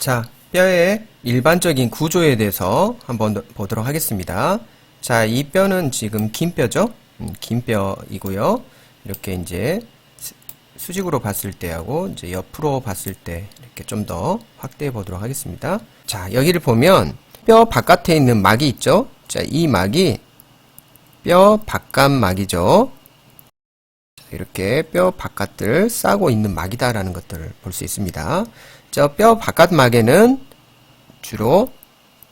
자, 뼈의 일반적인 구조에 대해서 한번 보도록 하겠습니다. 자, 이 뼈는 지금 긴 뼈죠? 긴 뼈이고요. 이렇게 이제 수직으로 봤을 때하고 이제 옆으로 봤을 때 이렇게 좀 더 확대해 보도록 하겠습니다. 자, 여기를 보면 뼈 바깥에 있는 막이 있죠? 자, 이 막이 뼈 바깥막이죠. 이렇게 뼈 바깥을 싸고 있는 막이다라는 것들을 볼 수 있습니다. 저 뼈 바깥막에는 주로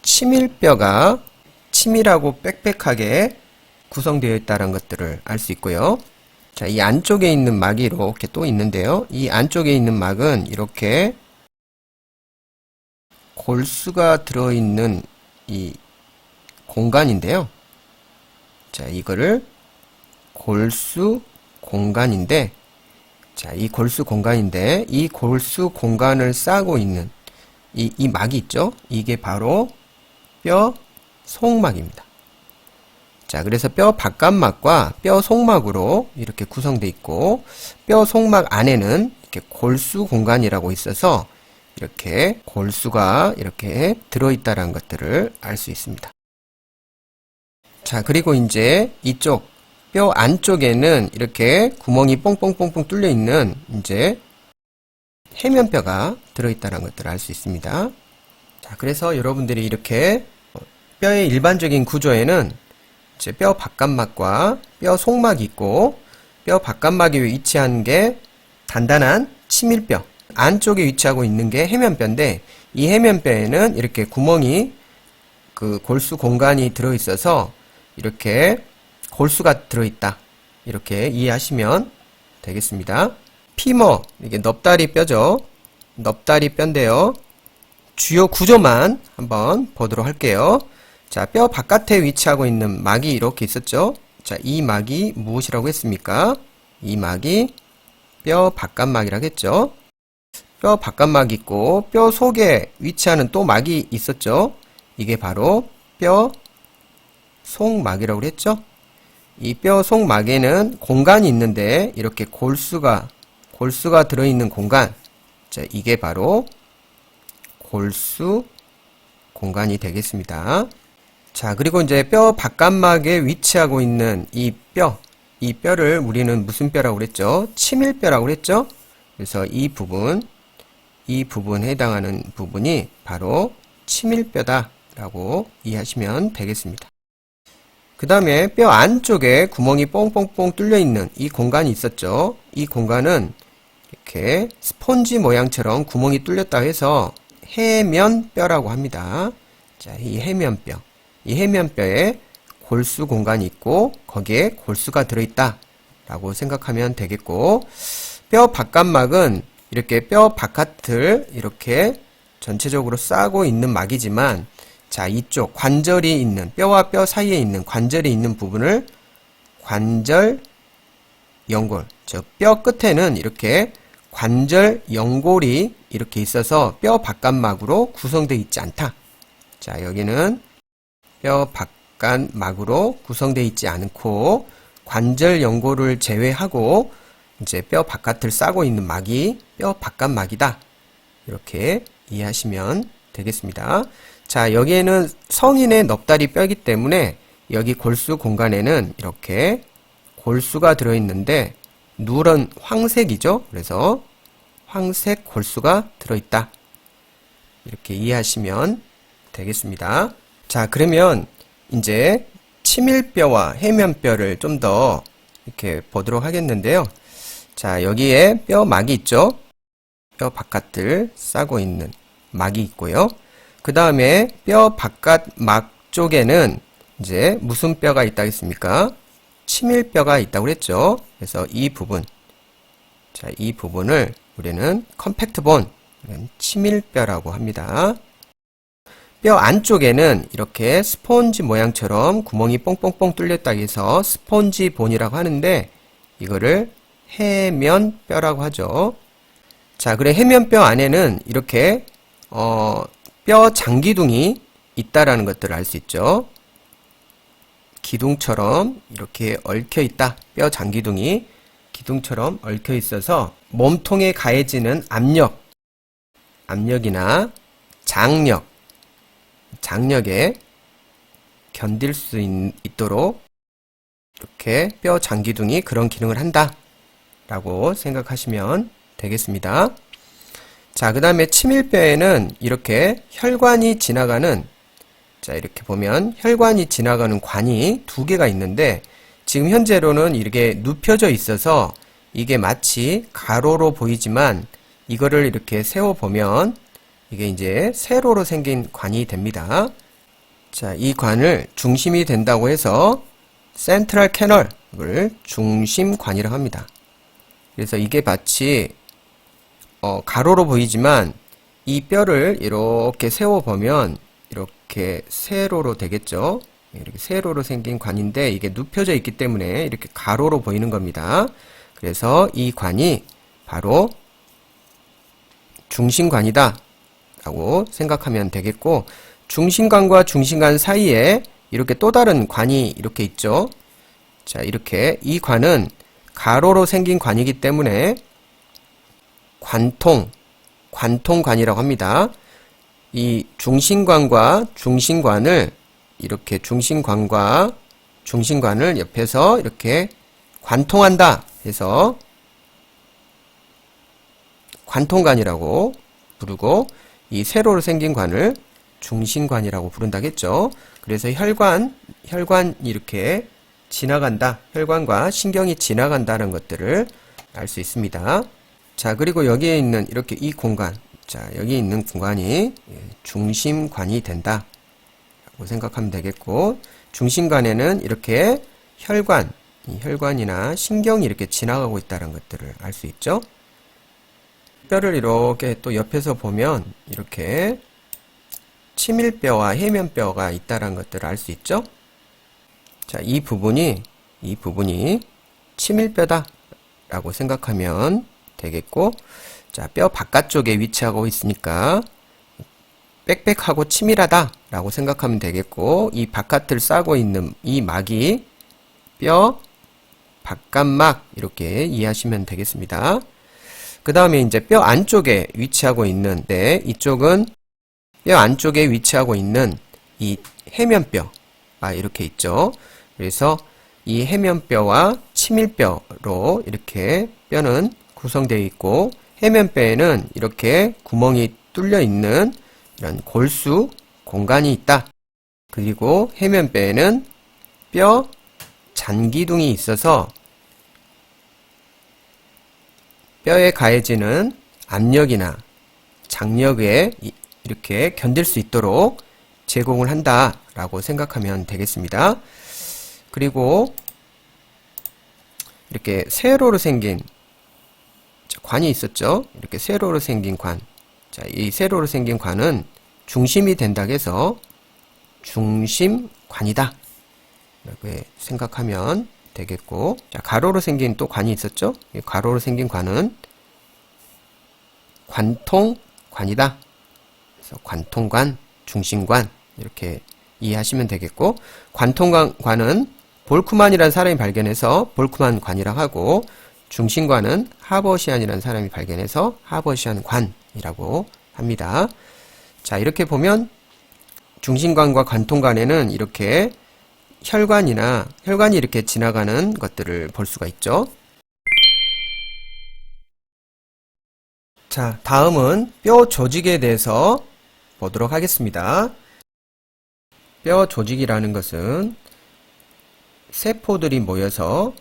치밀뼈가 치밀하고 빽빽하게 구성되어 있다는 것들을 알 수 있고요. 자, 이 안쪽에 있는 막이 이렇게 또 있는데요. 이 안쪽에 있는 막은 이렇게 골수가 들어있는 이 공간인데요. 자, 이거를 골수 공간인데, 자, 이 골수 공간인데, 이 골수 공간을 싸고 있는 이 막이 있죠? 이게 바로 뼈 속막입니다. 자, 그래서 뼈 바깥막과 뼈 속막으로 이렇게 구성되어 있고, 뼈 속막 안에는 이렇게 골수 공간이라고 있어서 이렇게 골수가 이렇게 들어있다는 것들을 알 수 있습니다. 자, 그리고 이제 이쪽 뼈 안쪽에는 이렇게 구멍이 뽕뽕뽕뽕 뚫려 있는 이제 해면뼈가 들어있다는 것들을 알 수 있습니다. 자, 그래서 여러분들이 이렇게 뼈의 일반적인 구조에는 이제 뼈 바깥막과 뼈 속막이 있고, 뼈 바깥막에 위치한 게 단단한 치밀뼈, 안쪽에 위치하고 있는 게 해면뼈인데, 이 해면뼈에는 이렇게 구멍이 그 골수 공간이 들어있어서 이렇게 골수가 들어있다, 이렇게 이해하시면 되겠습니다. 피머, 이게 넙다리 뼈죠. 넙다리 뼈인데요. 주요 구조만 한번 보도록 할게요. 자, 뼈 바깥에 위치하고 있는 막이 이렇게 있었죠. 자, 이 막이 무엇이라고 했습니까? 이 막이 뼈 바깥막이라고 했죠. 뼈 바깥막이 있고, 뼈 속에 위치하는 또 막이 있었죠. 이게 바로 뼈 속막이라고 했죠. 이 뼈 속막에는 공간이 있는데, 이렇게 골수가 들어있는 공간. 자, 이게 바로 골수 공간이 되겠습니다. 자, 그리고 이제 뼈 바깥막에 위치하고 있는 이 뼈를 우리는 무슨 뼈라고 그랬죠? 치밀뼈라고 그랬죠? 그래서 이 부분에 해당하는 부분이 바로 치밀뼈다라고 이해하시면 되겠습니다. 그 다음에 뼈 안쪽에 구멍이 뽕뽕뽕 뚫려 있는 이 공간이 있었죠? 이 공간은 이렇게 스폰지 모양처럼 구멍이 뚫렸다고 해서 해면뼈라고 합니다. 자, 이 해면뼈에 골수 공간이 있고, 거기에 골수가 들어있다 라고 생각하면 되겠고, 뼈 바깥막은 이렇게 뼈 바깥을 이렇게 전체적으로 싸고 있는 막이지만, 자, 이쪽 관절이 있는, 뼈와 뼈 사이에 있는 관절이 있는 부분을 관절 연골, 저 뼈 끝에는 이렇게 관절 연골이 이렇게 있어서 뼈 바깥막으로 구성되어 있지 않다. 자, 여기는 뼈 바깥막으로 구성되어 있지 않고 관절 연골을 제외하고 이제 뼈 바깥을 싸고 있는 막이 뼈 바깥막이다. 이렇게 이해하시면 되겠습니다. 자, 여기에는 성인의 넙다리 뼈이기 때문에 여기 골수 공간에는 이렇게 골수가 들어있는데 누런 황색이죠. 그래서 황색 골수가 들어있다. 이렇게 이해하시면 되겠습니다. 자, 그러면 이제 치밀뼈와 해면뼈를 좀 더 이렇게 보도록 하겠는데요. 자, 여기에 뼈 막이 있죠. 뼈 바깥을 싸고 있는 막이 있고요. 그 다음에 뼈 바깥 막 쪽에는 이제 무슨 뼈가 있다고 했습니까? 치밀뼈가 있다고 그랬죠. 그래서 이 부분, 자, 이 부분을 우리는 컴팩트 본, 치밀뼈라고 합니다. 뼈 안쪽에는 이렇게 스폰지 모양처럼 구멍이 뽕뽕뽕 뚫렸다고 해서 스폰지 본이라고 하는데, 이거를 해면뼈라고 하죠. 자, 그래 해면뼈 안에는 이렇게 뼈 장기둥이 있다라는 것들을 알 수 있죠. 기둥처럼 이렇게 얽혀 있다. 뼈 장기둥이 기둥처럼 얽혀 있어서 몸통에 가해지는 압력이나 장력에 견딜 수 있도록 이렇게 뼈 장기둥이 그런 기능을 한다 라고 생각하시면 되겠습니다. 자, 그 다음에 치밀뼈에는 이렇게 혈관이 지나가는, 자, 이렇게 보면 혈관이 지나가는 관이 두 개가 있는데 지금 현재로는 이렇게 눕혀져 있어서 이게 마치 가로로 보이지만 이거를 이렇게 세워보면 이게 이제 세로로 생긴 관이 됩니다. 자, 이 관을 중심이 된다고 해서 센트럴 캐널을 중심관이라고 합니다. 그래서 이게 마치 가로로 보이지만 이 뼈를 이렇게 세워보면 이렇게 세로로 되겠죠. 이렇게 세로로 생긴 관인데 이게 눕혀져 있기 때문에 이렇게 가로로 보이는 겁니다. 그래서 이 관이 바로 중심관이다 라고 생각하면 되겠고, 중심관과 중심관 사이에 이렇게 또 다른 관이 이렇게 있죠. 자, 이렇게 이 관은 가로로 생긴 관이기 때문에 관통관이라고 합니다. 이 중심관과 중심관을 이렇게 중심관과 중심관을 옆에서 이렇게 관통한다 해서 관통관이라고 부르고, 이 세로로 생긴 관을 중심관이라고 부른다겠죠. 그래서 혈관이 이렇게 지나간다, 혈관과 신경이 지나간다는 것들을 알 수 있습니다. 자, 그리고 여기에 있는 이렇게 이 공간, 자, 여기 있는 공간이 중심관이 된다 라고 생각하면 되겠고, 중심관에는 이렇게 혈관이나 신경이 이렇게 지나가고 있다는 것들을 알 수 있죠. 뼈를 이렇게 또 옆에서 보면 이렇게 치밀뼈와 해면뼈가 있다는 것들을 알 수 있죠. 자, 이 부분이 치밀뼈다 라고 생각하면 되겠고, 자, 뼈 바깥쪽에 위치하고 있으니까 빽빽하고 치밀하다 라고 생각하면 되겠고, 이 바깥을 싸고 있는 이 막이 뼈 바깥막 이렇게 이해하시면 되겠습니다. 그 다음에 이제 뼈 안쪽에 위치하고 있는데, 이쪽은 뼈 안쪽에 위치하고 있는 이 해면뼈가 이렇게 있죠. 그래서 이 해면뼈와 치밀뼈로 이렇게 뼈는 구성되어 있고, 해면뼈에는 이렇게 구멍이 뚫려 있는 이런 골수 공간이 있다. 그리고 해면뼈에는 뼈 잔기둥이 있어서 뼈에 가해지는 압력이나 장력에 이렇게 견딜 수 있도록 제공을 한다 라고 생각하면 되겠습니다. 그리고 이렇게 세로로 생긴 관이 있었죠. 이렇게 세로로 생긴 관. 자, 이 세로로 생긴 관은 중심이 된다고 해서 중심관이다 라고 생각하면 되겠고, 자, 가로로 생긴 또 관이 있었죠. 이 가로로 생긴 관은 관통관이다. 그래서 관통관, 중심관 이렇게 이해하시면 되겠고, 관통관은 볼크만이라는 사람이 발견해서 볼크만 관이라고 하고, 중심관은 하버시안이라는 사람이 발견해서 하버시안 관이라고 합니다. 자, 이렇게 보면 중심관과 관통관에는 이렇게 혈관이 이렇게 지나가는 것들을 볼 수가 있죠. 자, 다음은 뼈 조직에 대해서 보도록 하겠습니다. 뼈 조직이라는 것은 세포들이 모여서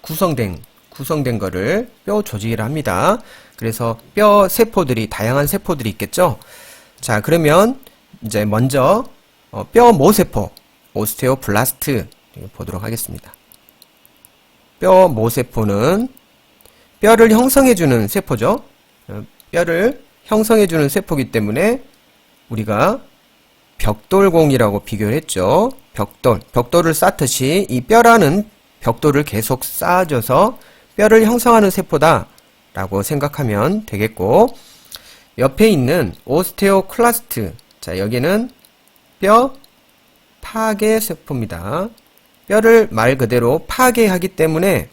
구성된 거를 뼈 조직이라 합니다. 그래서 뼈 세포들이 다양한 세포들이 있겠죠. 자, 그러면 이제 먼저 뼈 모세포, 오스테오블라스트 보도록 하겠습니다. 뼈 모세포는 뼈를 형성해주는 세포죠. 뼈를 형성해주는 세포이기 때문에 우리가 벽돌공이라고 비교를 했죠. 벽돌을 쌓듯이 이 뼈라는 벽돌을 계속 쌓아줘서 뼈를 형성하는 세포다 라고 생각하면 되겠고, 옆에 있는 오스테오클라스트, 자, 여기는 뼈 파괴 세포입니다. 뼈를 말 그대로 파괴하기 때문에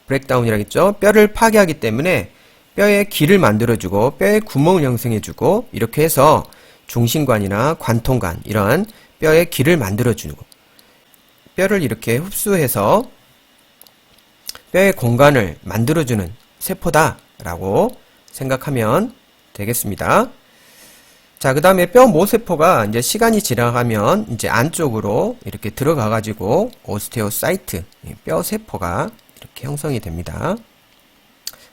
브레이크다운이라겠죠. 뼈를 파괴하기 때문에 뼈에 길을 만들어주고 뼈에 구멍을 형성해주고 이렇게 해서 중심관이나 관통관 이런 뼈에 길을 만들어주고 뼈를 이렇게 흡수해서 뼈의 공간을 만들어주는 세포다라고 생각하면 되겠습니다. 자, 그 다음에 뼈 모세포가 이제 시간이 지나가면 이제 안쪽으로 이렇게 들어가가지고 오스테오사이트, 뼈 세포가 이렇게 형성이 됩니다.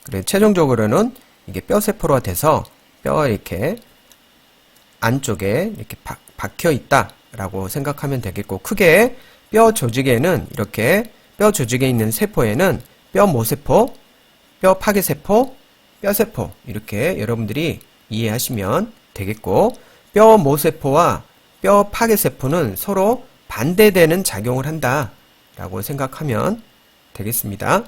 그래서 최종적으로는 이게 뼈 세포가 돼서 뼈가 이렇게 안쪽에 이렇게 박혀 있다라고 생각하면 되겠고, 크게 뼈 조직에는 이렇게 뼈 조직에 있는 세포에는 뼈 모세포, 뼈 파괴세포, 뼈세포 이렇게 여러분들이 이해하시면 되겠고, 뼈 모세포와 뼈 파괴세포는 서로 반대되는 작용을 한다 라고 생각하면 되겠습니다.